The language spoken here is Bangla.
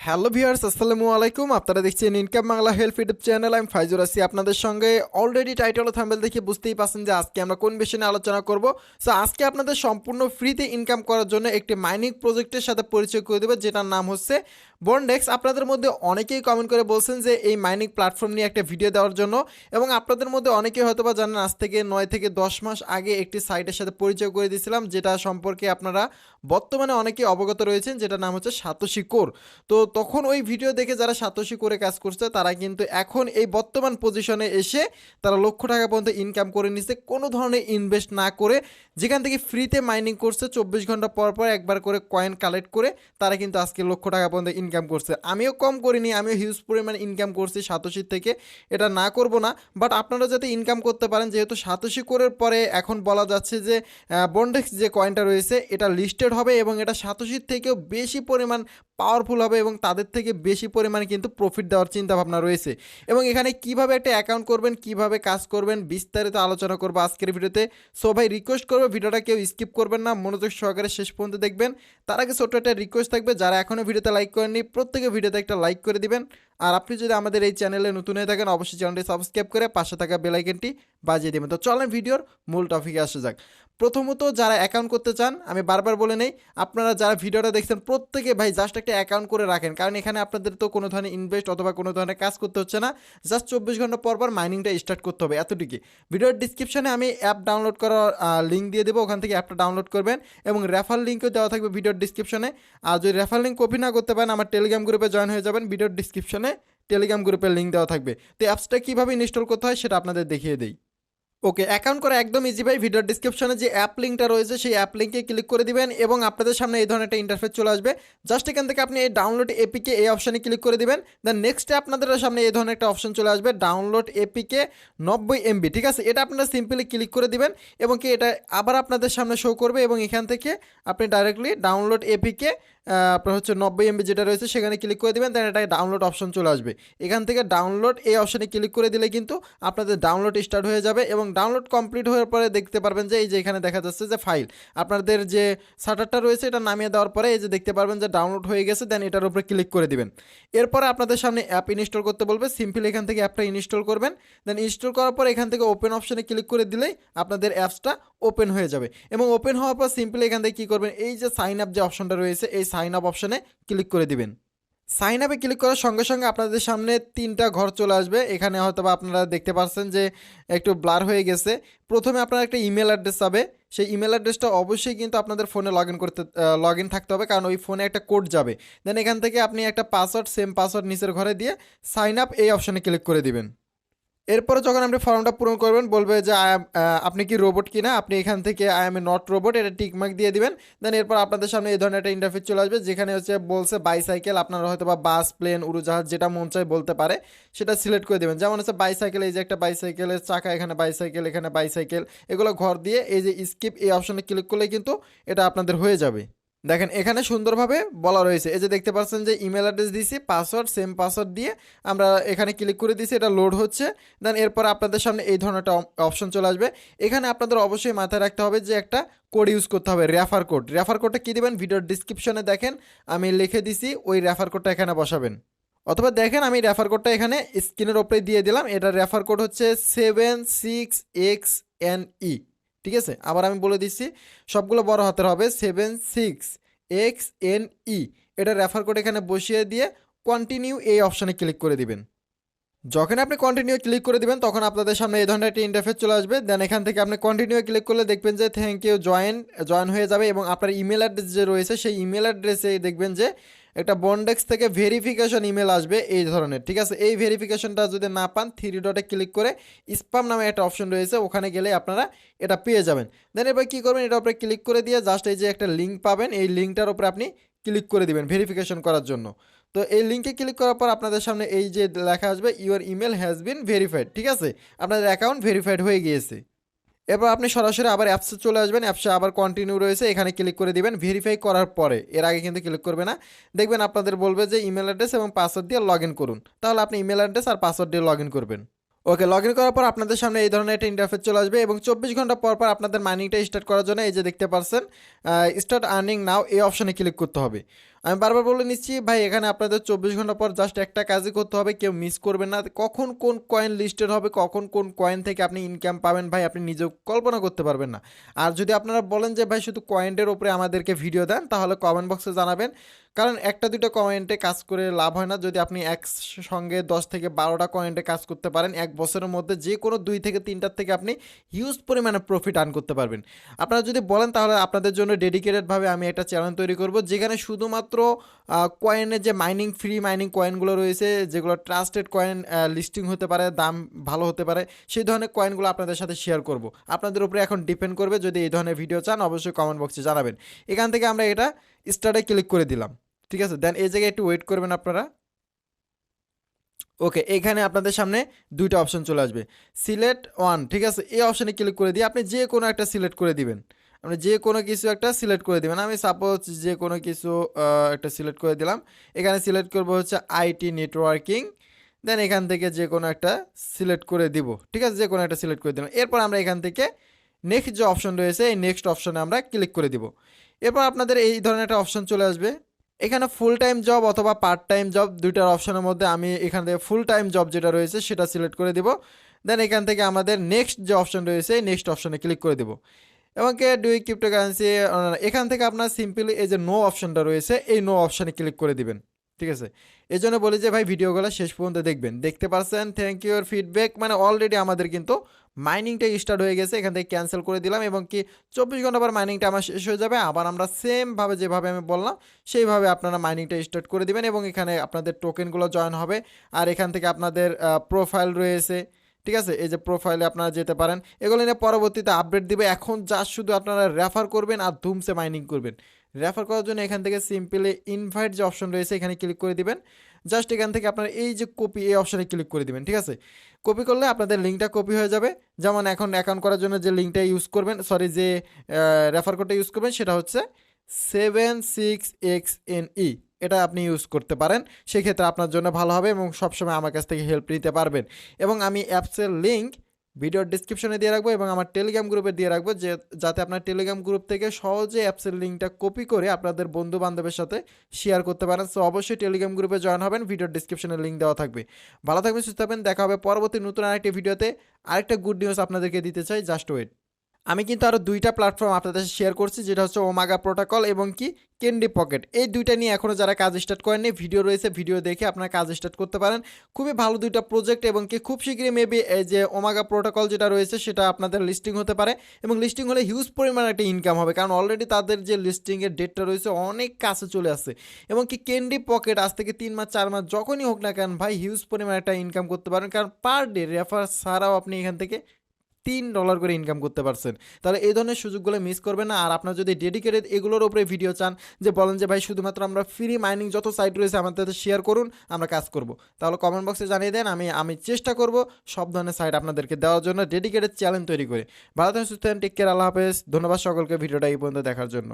হ্যালো ভিউয়ার্স, আসসালামু আলাইকুম। আপনারা দেখছেন income Bangla help YouTube channel. আমি ফাইজুর আছি আপনাদের সঙ্গে। অলরেডি টাইটেল ও থাম্বনেল দেখে বুঝতেই পারছেন যে আজকে আমরা কোন বিষয় নিয়ে আলোচনা করব। সো আজকে আপনাদের সম্পূর্ণ ফ্রিতে ইনকাম করার জন্য একটি মাইনিং প্রজেক্টের সাথে পরিচয় করে দেবো, যেটার নাম হচ্ছে বন্ডেক্স। আপনাদের মধ্যে অনেকেই কমেন্ট করে বলছেন যে এই মাইনিং প্ল্যাটফর্ম নিয়ে একটা ভিডিও দেওয়ার জন্য, এবং আপনাদের মধ্যে অনেকেই হয়তোবা জানেন আজ থেকে 9 থেকে 10 মাস আগে একটি সাইটের সাথে পরিচয় করে দিয়েছিলাম, যেটা সম্পর্কে আপনারা বর্তমানে অনেকেই অবগত রয়েছেন, যেটার নাম হচ্ছে সাতোশি কোর। তো তখন ওই ভিডিও দেখে যারা সাতোশি করে কাজ করছে তারা কিন্তু এখন এই বর্তমান পজিশনে এসে তারা লক্ষ টাকা পর্যন্ত ইনকাম করে নিচ্ছে কোনো ধরনের ইনভেস্ট না করে, যেখান থেকে ফ্রিতে মাইনিং করছে 24 ঘন্টা পর পর একবার করে কয়েন কালেক্ট করে তারা কিন্তু আজকে লক্ষ টাকা পর্যন্ত ইনকাম করছে। আমিও কম করিনি, আমিও হিউজ পরিমাণ ইনকাম করছি সাতোশির থেকে, এটা না করব না। বাট আপনারা যাতে ইনকাম করতে পারেন, যেহেতু সাতোশি কোরের পরে এখন বলা যাচ্ছে যে বন্ডেক্স যে কয়েনটা রয়েছে এটা লিস্টেড হবে এবং এটা সাতোশির থেকেও বেশি পরিমাণ পাওয়ারফুল হবে এবং তাদের থেকে বেশি পরিমাণে কিন্তু প্রফিট দেওয়ার চিন্তা ভাবনা রয়েছে। এবং এখানে কিভাবে একটা অ্যাকাউন্ট করবেন, কিভাবে কাজ করবেন, বিস্তারিত আলোচনা করবো আজকের ভিডিওতে। সো ভাই রিকোয়েস্ট করবো ভিডিওটা কেউ স্কিপ করবেন না, মনোযোগ সহকারে শেষ পর্যন্ত দেখবেন। তার আগে ছোট্ট একটা রিকোয়েস্ট থাকবে, যারা এখনও ভিডিওতে লাইক করেননি প্রত্যেকে ভিডিওতে একটা লাইক করে দিবেন। আর আপনি যদি আমাদের এই চ্যানেলে নতুন হয়ে থাকেন অবশ্যই চ্যানেলটি সাবস্ক্রাইব করে পাশে থাকা বেল আইকনটি বাজিয়ে দেবেন। তো চলেন ভিডিওর মূল টপিকে আসা যাক। প্রথমত যারা অ্যাকাউন্ট করতে চান, আমি বারবার বলে নেই, আপনারা যারা ভিডিওটা দেখছেন প্রত্যেকে ভাই জাস্ট একটা অ্যাকাউন্ট করে রাখেন, কারণ এখানে আপনাদের তো কোনো ধরনের ইনভেস্ট অথবা কোনো ধরনের কাজ করতে হচ্ছে না। জাস্ট 24 ঘন্টা পর পর মাইনিংটা স্টার্ট করতে হবে, এতটুকুই। ভিডিওর ডিসক্রিপশনে আমি অ্যাপ ডাউনলোড করার লিঙ্ক দিয়ে দেবো, ওখান থেকে অ্যাপটা ডাউনলোড করবেন এবং রেফার লিঙ্কও দেওয়া থাকবে ভিডিওর ডিসক্রিপশনে। আর যদি রেফার লিঙ্ক কপি না করতে পারেন আমার টেলিগ্রাম গ্রুপে জয়েন হয়ে যাবেন, ভিডিওর ডিসক্রিপশনে টেলিগ্রাম গ্রুপের লিঙ্ক দেওয়া থাকবে। তো অ্যাপসটা কীভাবে ইনস্টল করতে হয় সেটা আপনাদের দেখিয়ে দিই। ওকে, অ্যাকাউন্ট করা একদম ইজি ভাই। ভিডিওর ডিসক্রিপশনে যে অ্যাপ লিঙ্কটা রয়েছে সেই অ্যাপ লিঙ্কে ক্লিক করে দিবেন এবং আপনাদের সামনে এই ধরনের একটা ইন্টারফেস চলে আসবে। জাস্ট এখান থেকে আপনি এই ডাউনলোড এপিকে এই অপশানে ক্লিক করে দিবেন। দেন নেক্সটে আপনাদের সামনে এই ধরনের একটা অপশন চলে আসবে, ডাউনলোড এপিকে 90 MB। ঠিক আছে, এটা আপনারা সিম্পলি ক্লিক করে দিবেন এবং কি এটা আবার আপনাদের সামনে শো করবে এবং এখান থেকে আপনি ডাইরেক্টলি ডাউনলোড এপিকে আপনার হচ্ছে 90 MB যেটা রয়েছে সেখানে ক্লিক করে দেবেন। দেন এটা ডাউনলোড অপশন চলে আসবে, এখান থেকে ডাউনলোড এই অপশানে ক্লিক করে দিলে কিন্তু আপনাদের ডাউনলোড স্টার্ট হয়ে যাবে এবং ডাউনলোড কমপ্লিট হওয়ার পরে দেখতে পারবেন যে এই যে এখানে দেখা যাচ্ছে যে ফাইল, আপনাদের যে শাটারটা রয়েছে এটা নামিয়ে দেওয়ার পরে এই যে দেখতে পারবেন যে ডাউনলোড হয়ে গেছে। দেন এটার উপরে ক্লিক করে দিবেন। এরপরে আপনাদের সামনে অ্যাপ ইনস্টল করতে বলবে, সিম্পলি এখান থেকে অ্যাপটা ইনস্টল করবেন। দেন ইনস্টল করার পর এখান থেকে ওপেন অপশানে ক্লিক করে দিলেই আপনাদের অ্যাপসটা ওপেন হয়ে যাবে এবং ওপেন হওয়ার পর সিম্পলি এখান থেকে কী করবেন, এই যে সাইন আপ যে অপশনটা রয়েছে এই সাইন আপ অপশানে ক্লিক করে দিবেন। সাইন আপে ক্লিক করার সঙ্গে সঙ্গে আপনাদের সামনে 3টা ঘর চলে আসবে। এখানে হয়তো বা আপনারা দেখতে পাচ্ছেন যে একটু ব্লার হয়ে গেছে। প্রথমে আপনার একটা ইমেল অ্যাড্রেস যাবে, সেই ইমেল অ্যাড্রেসটা অবশ্যই কিন্তু আপনাদের ফোনে লগ ইন থাকতে হবে, কারণ ওই ফোনে একটা কোড যাবে। দেন এখান থেকে আপনি একটা পাসওয়ার্ড, সেম পাসওয়ার্ড নিচের ঘরে দিয়ে সাইন আপ এই অপশানে ক্লিক করে দিবেন। এরপরে যখন আপনি ফর্মটা পূরণ করবেন বলবে যে আপনি কি রোবট কিনা, আপনি এখান থেকে I M A not robot এটা টিকমার্ক দিয়ে দিবেন। দেন এরপর আপনাদের সামনে এই ধরনের একটা ইন্টারফেস চলে আসবে, যেখানে হচ্ছে বলছে বাইসাইকেল, আপনারা হয়তো বা বাস, প্লেন, উড়োজাহাজ যেটা মন চায় বলতে পারে সেটা সিলেক্ট করে দেবেন। যেমন হচ্ছে বাইসাইকেল, এই যে একটা বাইসাইকেলের চাকা, এখানে বাইসাইকেল, এখানে বাইসাইকেল, এগুলো ঘর দিয়ে এই যে স্কিপ এই অপশনে ক্লিক করলে কিন্তু এটা আপনাদের হয়ে যাবে। দেখেন এখানে সুন্দরভাবে বলা রয়েছে, এই যে দেখতে পাচ্ছেন যে ইমেল অ্যাড্রেস দিয়েছি, পাসওয়ার্ড সেম পাসওয়ার্ড দিয়ে আমরা এখানে ক্লিক করে দিয়েছি, এটা লোড হচ্ছে। দেন এরপর আপনাদের সামনে এই ধরনের একটা অপশন চলে আসবে। এখানে আপনাদের অবশ্যই মাথায় রাখতে হবে যে একটা কোড ইউজ করতে হবে, রেফার কোড। রেফার কোডটা কী দেবেন, ভিডিওর ডিসক্রিপশনে দেখেন আমি লিখে দিছি, ওই রেফার কোডটা এখানে বসাবেন। অথবা দেখেন আমি রেফার কোডটা এখানে স্ক্রিনের ওপরে দিয়ে দিলাম, এটার রেফার কোড হচ্ছে 76XNE। ঠিক আছে, আবার আমি বলে দিচ্ছি, সবগুলো বড় হাতের হবে, 76XNE। এটা রেফার কোড এখানে বসিয়ে দিয়ে কন্টিনিউ এই অপশানে ক্লিক করে দিবেন। যখন আপনি কন্টিনিউ ক্লিক করে দিবেন তখন আপনাদের সামনে এই ধরনের একটা ইন্টারফেস চলে আসবে। দেন এখান থেকে আপনি কন্টিনিউ ক্লিক করলে দেখবেন যে থ্যাংক ইউ জয়েন হয়ে যাবে এবং আপনার ইমেল অ্যাড্রেস যে রয়েছে সেই ইমেল অ্যাড্রেসে দেখবেন যে একটা বন্ডেক্স থেকে ভেরিফিকেশন ইমেল আসবে এই ধরনের। ঠিক আছে, এই ভেরিফিকেশনটা যদি না পান 3 ডটে ক্লিক করে স্প্যাম নামে একটা অপশন রয়েছে, ওখানে গেলে আপনারা এটা পেয়ে যাবেন। দেন এবার কী করবেন, এটার উপরে ক্লিক করে দিয়ে জাস্ট এই যে একটা লিঙ্ক পাবেন, এই লিঙ্কটার উপরে আপনি ক্লিক করে দিবেন ভেরিফিকেশন করার জন্য। তো এই লিঙ্কে ক্লিক করার পর আপনাদের সামনে এই যে লেখা আসবে your email has been verified. ঠিক আছে, আপনাদের অ্যাকাউন্ট ভেরিফাইড হয়ে গিয়েছে। এরপর আপনি সরাসরি আবার অ্যাপসে চলে আসবেন, অ্যাপসে আবার কন্টিনিউ রয়েছে, এখানে ক্লিক করে দিবেন ভেরিফাই করার পরে। এর আগে কিন্তু ক্লিক করবে না। দেখবেন আপনাদের বলবে যে ইমেল অ্যাড্রেস এবং পাসওয়ার্ড দিয়ে লগ ইন করুন, তাহলে আপনি ইমেল অ্যাড্রেস আর পাসওয়ার্ড দিয়ে লগ ইন করবেন। ওকে, লগ ইন করার পর আপনাদের সামনে এই ধরনের একটা ইন্টারফেস চলে আসবে এবং 24 ঘন্টা পর পর আপনাদের মাইনিংটা স্টার্ট করার জন্য এই যে দেখতে পাচ্ছেন স্টার্ট আর্নিং নাও এই অপশানে ক্লিক করতে হবে। আমি বারবার বলে নিচ্ছি ভাই, এখানে আপনাদের 24 ঘন্টা পর জাস্ট একটা কাজই করতে হবে, কেউ মিস করবেন না। কখন কোন কয়েন লিস্টেড হবে, কখন কোন কয়েন থেকে আপনি ইনকাম পাবেন ভাই আপনি নিজেও কল্পনা করতে পারবেন না। আর যদি আপনারা বলেন যে ভাই শুধু কয়েনের উপরে আমাদেরকে ভিডিও দেন, তাহলে কমেন্ট বক্সে জানাবেন। কারণ একটা দুটো কমেন্টে কাজ করে লাভ হয় না। যদি আপনি একসঙ্গে 10 থেকে 12টা কয়েন্টে কাজ করতে পারেন, এক বছরের মধ্যে যে কোনো 2 থেকে 3টার থেকে আপনি হিউজ পরিমাণে প্রফিট আর্ন করতে পারবেন। আপনারা যদি বলেন তাহলে আপনাদের জন্য ডেডিকেটেডভাবে আমি একটা চ্যানেল তৈরি করব, যেখানে শুধুমাত্র কয়েনের যে মাইনিং, ফ্রি মাইনিং কয়েনগুলো রয়েছে, যেগুলো ট্রাস্টেড কয়েন, লিস্টিং হতে পারে, দাম ভালো হতে পারে, সেই ধরনের কয়েনগুলো আপনাদের সাথে শেয়ার করব। আপনাদের উপরে এখন ডিপেন্ড করবে। যদি এই ধরনের ভিডিও চান অবশ্যই কমেন্ট বক্সে জানাবেন। এখান থেকে আমরা এটা স্টার্টে ক্লিক করে দিলাম, ঠিক আছে। দেন এই জায়গায় একটু ওয়েট করবেন আপনারা। ওকে, এখানে আপনাদের সামনে দুইটা অপশন চলে আসবে, সিলেক্ট ওয়ান, ঠিক আছে। এই অপশানে ক্লিক করে দিয়ে আপনি যে কোনো একটা সিলেক্ট করে দিবেন। আপনি যে কোনো কিছু একটা সিলেক্ট করে দিবেন। আমি সাপোজ যে কোনো কিছু একটা সিলেক্ট করে দিলাম। এখানে সিলেক্ট করবো হচ্ছে আইটি নেটওয়ার্কিং। দেন এখান থেকে যে কোনো একটা সিলেক্ট করে দিব, ঠিক আছে। যে কোনো একটা সিলেক্ট করে দিলাম। এরপর আমরা এখান থেকে নেক্সট যে অপশন রয়েছে, এই নেক্সট অপশনে আমরা ক্লিক করে দিব। এরপর আপনাদের এই ধরনের একটা অপশন চলে আসবে। এখানে ফুল টাইম জব অথবা পার্ট টাইম জব, দুইটার অপশনের মধ্যে আমি এখান থেকে ফুল টাইম জব যেটা রয়েছে সেটা সিলেক্ট করে দিব। দেন এখান থেকে আমাদের নেক্সট যে অপশন রয়েছে, নেক্সট অপশনে ক্লিক করে দেব। এবং কে ডুই ক্রিপ্টোকারেন্সি, এখান থেকে আপনার সিম্পলি এই যে নো অপশনটা রয়েছে, এই নো অপশনে ক্লিক করে দিবেন, ঠিক আছে। এই জন্য বলি যে ভাই ভিডিওগুলো শেষ পর্যন্ত দেখবেন। দেখতে পারছেন, থ্যাংক ইউ এর ফিডব্যাক। মানে অলরেডি আমাদের কিন্তু মাইনিংটা স্টার্ট হয়ে গেছে। এখান থেকে ক্যান্সেল করে দিলাম এবং কি 24 ঘন্টা পর মাইনিংটা আমার শেষ হয়ে যাবে। আবার আমরা সেমভাবে যেভাবে আমি বললাম সেইভাবে আপনারা মাইনিংটা স্টার্ট করে দিবেন এবং এখানে আপনাদের টোকেনগুলো জয়েন হবে। আর এখান থেকে আপনাদের প্রোফাইল রয়েছে, ঠিক আছে। এই যে প্রোফাইলে আপনারা যেতে পারেন, এগুলো নিয়ে পরবর্তীতে আপডেট দিবে। এখন যা শুধু আপনারা রেফার করবেন আর ধুমসে মাইনিং করবেন। রেফার করার জন্য এখান থেকে সিম্পলি ইনভাইট যে অপশন রয়েছে এখানে ক্লিক করে দিবেন। জাস্ট এখান থেকে আপনারা এই যে কপি, এই অপশানে ক্লিক করে দিবেন, ঠিক আছে। কপি করলে আপনাদের লিঙ্কটা কপি হয়ে যাবে। যেমন এখন অ্যাকাউন্ট করার জন্য যে লিঙ্কটা ইউজ করবেন, সরি যে রেফার কোডটা ইউজ করবেন সেটা হচ্ছে 76XNE। এটা আপনি ইউজ করতে পারেন, সেক্ষেত্রে আপনার জন্য ভালো হবে এবং সবসময় আমার কাছ থেকে হেল্প নিতে পারবেন। এবং আমি অ্যাপসের লিঙ্ক ভিডিওর ডিসক্রিপশনে দিয়ে রাখবো এবং আমার টেলিগ্রাম গ্রুপে দিয়ে রাখবো, যে যাতে আপনার টেলিগ্রাম গ্রুপ থেকে সহজে অ্যাপসের লিঙ্কটা কপি করে আপনাদের বন্ধু বান্ধবের সাথে শেয়ার করতে পারেন। সো অবশ্যই টেলিগ্রাম গ্রুপে জয়েন হবেন, ভিডিওর ডিসক্রিপশনে লিঙ্ক দেওয়া থাকবে। ভালো থাকবেন, সুস্থ থাকবেন, দেখা হবে পরবর্তী নতুন আরেকটি ভিডিওতে। আরেকটা গুড নিউজ আপনাদেরকে দিতে চাই, জাস্ট ওয়েট। আমি কিন্তু আরও দুইটা প্ল্যাটফর্ম আপনাদের সাথে শেয়ার করছি, যেটা হচ্ছে ওমাগা প্রোটোকল এবং কি ক্যান্ডি পকেট। এই দুইটা নিয়ে এখনও যারা কাজ স্টার্ট করেননি, ভিডিও রয়েছে, ভিডিও দেখে আপনারা কাজ স্টার্ট করতে পারেন। খুবই ভালো দুইটা প্রজেক্ট এবং কি খুব শীঘ্রই মেবি এই যে ওমাগা প্রোটোকল যেটা রয়েছে সেটা আপনাদের লিস্টিং হতে পারে এবং লিস্টিং হলে হিউজ পরিমাণে একটা ইনকাম হবে, কারণ অলরেডি তাদের যে লিস্টিংয়ের ডেটটা রয়েছে অনেক কাছে চলে আসছে। এবং কি ক্যান্ডি পকেট আজ থেকে 3 মাস 4 মাস যখনই হোক না কেন ভাই হিউজ পরিমাণে একটা ইনকাম করতে পারেন, কারণ পার ডে রেফার ছাড়াও আপনি এখান থেকে $3 করে ইনকাম করতে পারছেন। তাহলে এই ধরনের সুযোগগুলো মিস করবেন না। আর আপনার যদি ডেডিকেটেড এগুলোর উপরে ভিডিও চান, যে বলেন যে ভাই শুধুমাত্র আমরা ফ্রি মাইনিং যত সাইট রয়েছে আমাদের শেয়ার করুন, আমরা কাজ করব, তাহলে কমেন্ট বক্সে জানিয়ে দেন। আমি চেষ্টা করব সব ধরনের সাইট আপনাদেরকে দেওয়ার জন্য, ডেডিকেটেড চ্যানেল তৈরি করে। ভালো থাকেন, সুস্থ থাকেন, টেক কেয়ার, আল্লাহ হাফেজ। ধন্যবাদ সকলকে ভিডিওটা এই পর্যন্ত দেখার জন্য।